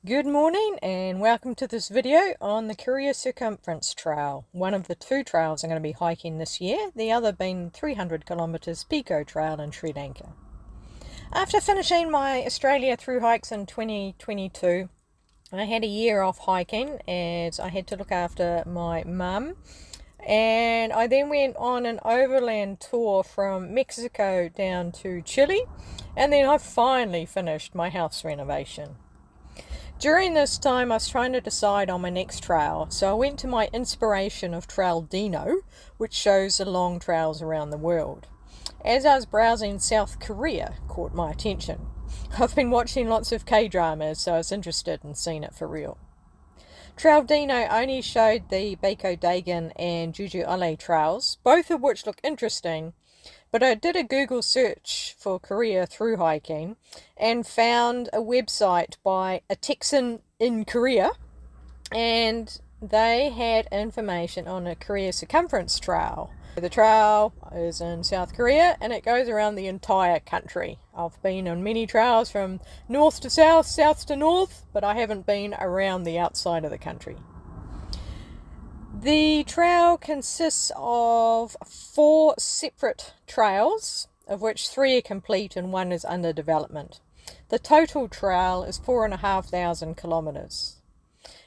Good morning and welcome to this video on the Korea Circumference Trail, one of the two trails I'm going to be hiking this year, the other being 300 kilometers Pico Trail in Sri Lanka. After finishing my Australia through hikes in 2022, I had a year off hiking as I had to look after my mum, and I then went on an overland tour from Mexico down to Chile, and then I finally finished my house renovation. During this time I was trying to decide on my next trail, so I went to my inspiration of Trail Dino, which shows the long trails around the world. As I was browsing, South Korea caught my attention. I've been watching lots of K-dramas, so I was interested in seeing it for real. Trail Dino only showed the Baeko Dagan and Jeju-Ale trails, both of which look interesting, but I did a Google search for Korea through hiking and found a website by a Texan in Korea, and they had information on a Korea Circumference Trail. The trail is in South Korea and it goes around the entire country. I've been on many trails from north to south, south to north, but I haven't been around the outside of the country. The trail consists of 4 separate trails, of which 3 are complete and 1 is under development. The total trail is 4,500 kilometres.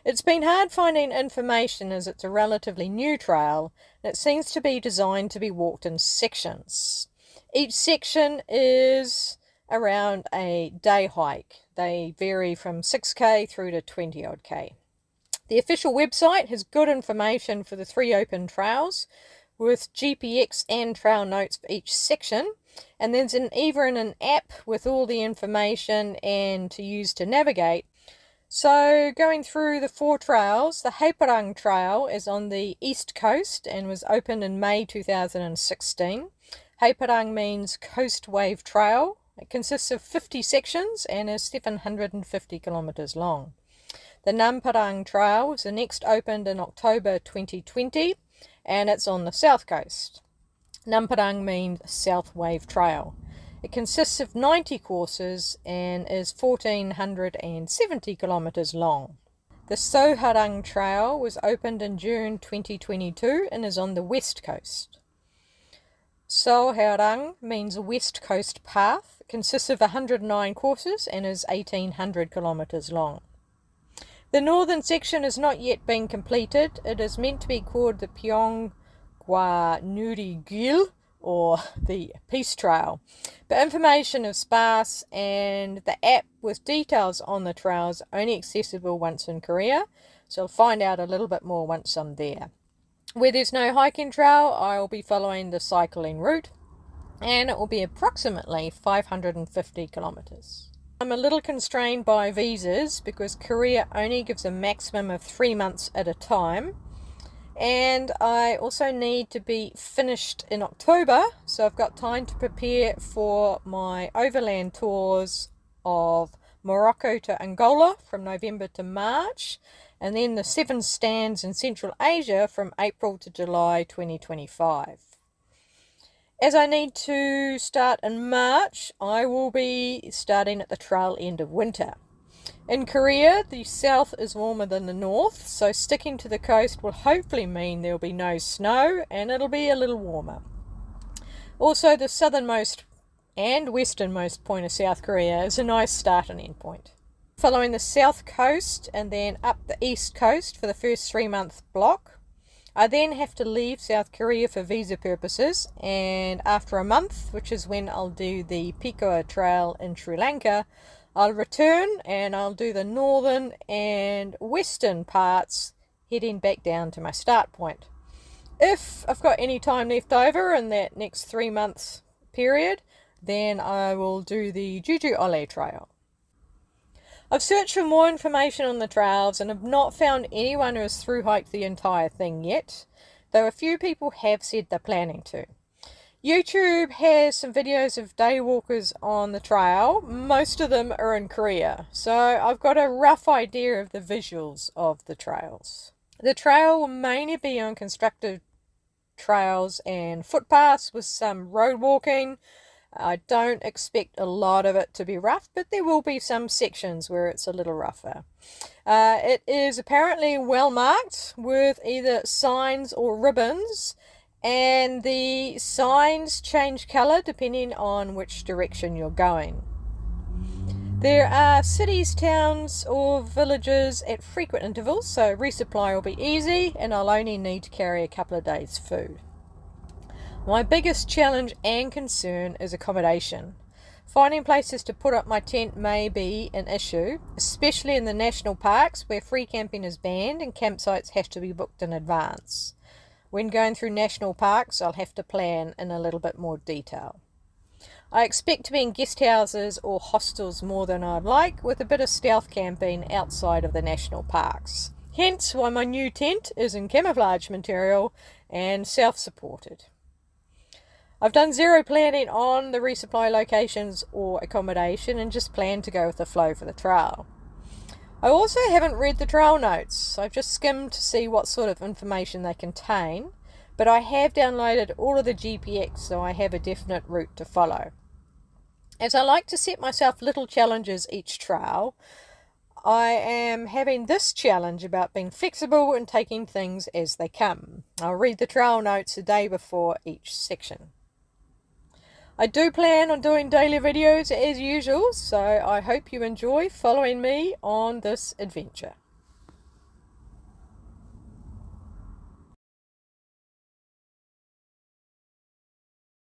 It's been hard finding information as it's a relatively new trail, and it seems to be designed to be walked in sections. Each section is around a day hike. They vary from 6k through to 20 odd k. The official website has good information for the 3 open trails, with GPX and trail notes for each section, and there's even an app with all the information and to use to navigate. So going through the 4 trails, the Haeparang Trail is on the east coast and was opened in May 2016. Haeparang means Coast Wave Trail. It consists of 50 sections and is 750 kilometres long. The Namparang Trail was the next opened in October 2020, and it's on the south coast. Namparang means South Wave Trail. It consists of 90 courses and is 1,470 kilometres long. The Soharang Trail was opened in June 2022 and is on the west coast. Soharang means West Coast Path. It consists of 109 courses and is 1,800 kilometres long. The northern section has not yet been completed. It is meant to be called the Pyeonggwa Nuri-gil, or the Peace Trail, but information is sparse and the app with details on the trails only accessible once in Korea, so I'll find out a little bit more once I'm there. Where there's no hiking trail, I will be following the cycling route, and it will be approximately 550 kilometres. I'm a little constrained by visas because Korea only gives a maximum of 3 months at a time, and I also need to be finished in October, so I've got time to prepare for my overland tours of Morocco to Angola from November to March, and then the 7 stands in Central Asia from April to July 2025. As I need to start in March, I will be starting at the trail end of winter. In Korea, the south is warmer than the north, so sticking to the coast will hopefully mean there will be no snow and it'll be a little warmer. Also, the southernmost and westernmost point of South Korea is a nice start and end point. Following the south coast and then up the east coast for the first 3-month block. I then have to leave South Korea for visa purposes, and after a month, which is when I'll do the Pico Trail in Sri Lanka, I'll return and I'll do the northern and western parts, heading back down to my start point. If I've got any time left over in that next 3 months period, then I will do the Jeju-Ale Trail. I've searched for more information on the trails and have not found anyone who has through hiked the entire thing yet, though a few people have said they're planning to. YouTube has some videos of day walkers on the trail. Most of them are in Korea, so I've got a rough idea of the visuals of the trails. The trail will mainly be on constructed trails and footpaths with some road walking, I don't expect a lot of it to be rough, but there will be some sections where it's a little rougher. It is apparently well marked with either signs or ribbons, and the signs change colour depending on which direction you're going. There are cities, towns or villages at frequent intervals, so resupply will be easy and I'll only need to carry a couple of days' food. My biggest challenge and concern is accommodation. Finding places to put up my tent may be an issue, especially in the national parks where free camping is banned and campsites have to be booked in advance. When going through national parks, I'll have to plan in a little bit more detail. I expect to be in guest houses or hostels more than I'd like, with a bit of stealth camping outside of the national parks. Hence why my new tent is in camouflage material and self-supported. I've done zero planning on the resupply locations or accommodation and just plan to go with the flow for the trail. I also haven't read the trail notes. I've just skimmed to see what sort of information they contain, but I have downloaded all of the GPX so I have a definite route to follow. As I like to set myself little challenges each trail, I am having this challenge about being flexible and taking things as they come. I'll read the trail notes a day before each section. I do plan on doing daily videos as usual, so I hope you enjoy following me on this adventure.